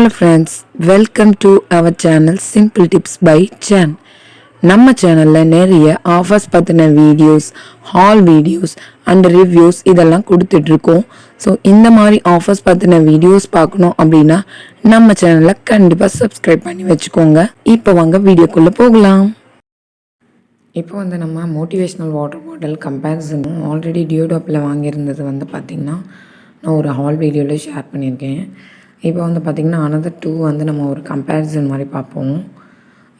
Hello friends, welcome to our channel Simple Tips by Chan. நம்ம சேனலில் நிறைய offers பற்றின videos, hall videos and reviews இதெல்லாம் கொடுத்துட்ருக்கோம். ஸோ இந்த மாதிரி ஆஃபர்ஸ் பற்றின வீடியோஸ் பார்க்கணும் அப்படின்னா நம்ம சேனலை கண்டிப்பாக சப்ஸ்கிரைப் பண்ணி வச்சுக்கோங்க. இப்போ வாங்க வீடியோக்குள்ளே போகலாம். இப்போ நம்ம motivational water bottle comparison already டியோடாப்பில் வாங்கியிருந்தது பார்த்திங்கன்னா நான் ஒரு ஹால் வீடியோவில் ஷேர் பண்ணியிருக்கேன். இப்போ பார்த்திங்கன்னா அனதர் 2 நம்ம ஒரு கம்பேரிசன் மாதிரி பார்ப்போம்.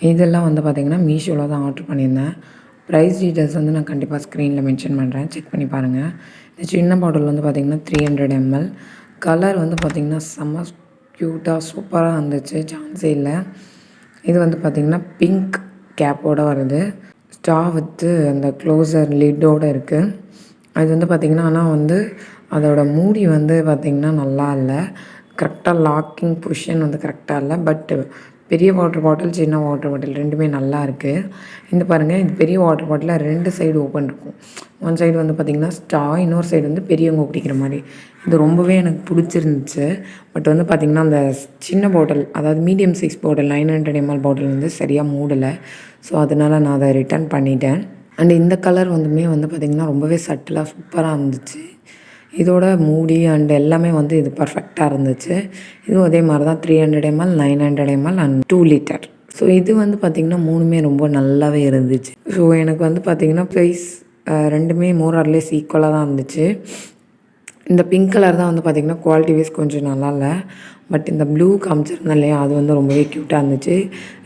இதெல்லாம் பார்த்திங்கன்னா மீஷோவில் தான் ஆர்டர் பண்ணியிருந்தேன். ப்ரைஸ் டீட்டெயில்ஸ் நான் கண்டிப்பாக ஸ்க்ரீனில் மென்ஷன் பண்ணுறேன், செக் பண்ணி பாருங்கள். இந்த சின்ன பாட்டில் பார்த்திங்கன்னா 300 ml. கலர் பார்த்திங்கன்னா செம்ம க்யூட்டாக சூப்பராக இருந்துச்சு, சான்ஸே இல்லை. இது பார்த்திங்கன்னா பிங்க் கேப்போடு வருது, ஸ்டா வித்து அந்த க்ளோசர் லிட்டோடு இருக்குது. அது பார்த்திங்கன்னா ஆனால் அதோட மூடி பார்த்திங்கன்னா நல்லா இல்லை, கரெக்டாக லாக்கிங் பொசிஷன் கரெக்டாக இல்லை. பட்டு பெரிய வாட்டர் பாட்டில், சின்ன வாட்டர் பாட்டில் ரெண்டுமே நல்லா இருக்குது. பாருங்கள், இது பெரிய வாட்டர் பாட்டிலில் 2 சைடு ஓப்பன் இருக்கும். ஒன் சைடு பார்த்திங்கன்னா ஸ்டா, இன்னொரு சைடு பெரியவங்க குடிக்கிற மாதிரி. இது ரொம்பவே எனக்கு பிடிச்சிருந்துச்சு. பட் பார்த்திங்கன்னா அந்த சின்ன பாட்டில், அதாவது மீடியம் சைஸ் பாட்டில் 900 ml பாட்டில் சரியாக மூடலை. ஸோ அதனால் நான் அதை ரிட்டர்ன் பண்ணிட்டேன். அண்ட் இந்த கலர் பார்த்திங்கன்னா ரொம்பவே சட்டிலாக சூப்பராக இருந்துச்சு. இதோட மூடி அண்ட் எல்லாமே இது பர்ஃபெக்டாக இருந்துச்சு. இதுவும் அதே மாதிரி தான் 300 ml, 900 ml and 2 liter. So இது பார்த்திங்கன்னா 3மே ரொம்ப நல்லாவே இருந்துச்சு. ஸோ எனக்கு பார்த்திங்கன்னா ப்ரைஸ் ரெண்டுமே மோர் ஆர் லெஸ் ஈக்குவலாக தான் இருந்துச்சு. இந்த பிங்க் கலர் தான் பார்த்திங்கன்னா குவாலிட்டி வைஸ் கொஞ்சம் நல்லா இல்லை. பட் இந்த ப்ளூ காமிச்சிருந்தேன் இல்லையா, அது ரொம்பவே க்யூட்டாக இருந்துச்சு.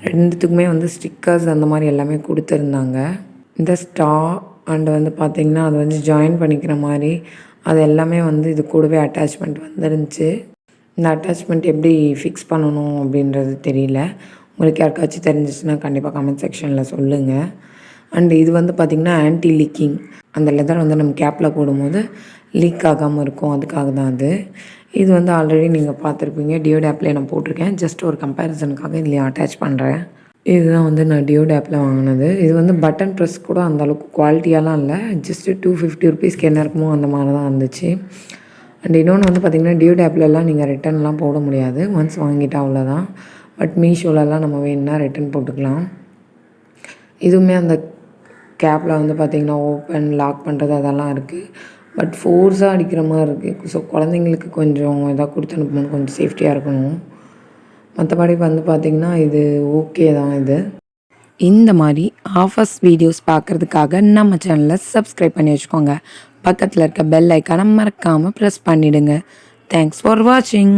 ரெண்டுத்துக்குமே ஸ்டிக்கர்ஸ் அந்த மாதிரி எல்லாமே கொடுத்துருந்தாங்க. இந்த ஸ்டா அண்டு பார்த்திங்கன்னா அது ஜாயின் பண்ணிக்கிற மாதிரி அது எல்லாமே இது கூடவே அட்டாச்மெண்ட் வந்துருந்துச்சு. இந்த அட்டாச்மெண்ட் எப்படி ஃபிக்ஸ் பண்ணணும் அப்படின்றது தெரியல. உங்களுக்கு யாருக்காச்சும் தெரிஞ்சிச்சுன்னா கண்டிப்பாக கமெண்ட் செக்ஷனில் சொல்லுங்கள். அண்டு இது பார்த்திங்கன்னா ஆன்டி லீக்கிங். அந்த லெதர் நம்ம கேப்பில் போடும்போது லீக் ஆகாமல் இருக்கும், அதுக்காக தான் அது. இது ஆல்ரெடி நீங்கள் பார்த்துருப்பீங்க, டியோட் ஆப்லேயே நான் போட்டிருக்கேன். ஜஸ்ட் ஒரு கம்பேரிசனுக்காக இதுலேயே அட்டாச் பண்ணுறேன். இதுதான் நான் டியோட் ஆப்பில் வாங்கினது. இது பட்டன் ப்ரெஸ் கூட அந்தளவுக்கு குவாலிட்டியாலாம் இல்லை, ஜஸ்ட்டு 250 ருபீஸ்க்கு என்ன இருக்குமோ அந்த மாதிரி தான் இருந்துச்சு. அண்ட் இன்னொன்று பார்த்திங்கன்னா டியோட் ஆப்லலாம் நீங்கள் ரிட்டர்ன்லாம் போட முடியாது, ஒன்ஸ் வாங்கிட்டா அவ்வளோதான். பட் மீஷோலலாம் நம்ம வேணுன்னா ரிட்டன் போட்டுக்கலாம். இதுவுமே அந்த கேப்பில் பார்த்திங்கன்னா ஓப்பன் லாக் பண்ணுறது அதெல்லாம் இருக்குது. பட் ஃபோர்ஸாக அடிக்கிற மாதிரி இருக்குது. ஸோ குழந்தைங்களுக்கு கொஞ்சம் எதாவது கொடுத்து அனுப்பணும், கொஞ்சம் சேஃப்டியாக இருக்கணும். மற்றபடி பார்த்திங்கன்னா இது ஓகே தான். இந்த மாதிரி ஆஃபர்ஸ் வீடியோஸ் பார்க்குறதுக்காக நம்ம சேனலை சப்ஸ்கிரைப் பண்ணி வச்சுக்கோங்க. பக்கத்தில் இருக்க பெல் ஐக்கானை மறக்காமல் ப்ரெஸ் பண்ணிவிடுங்க. தேங்க்ஸ் ஃபார் வாட்சிங்.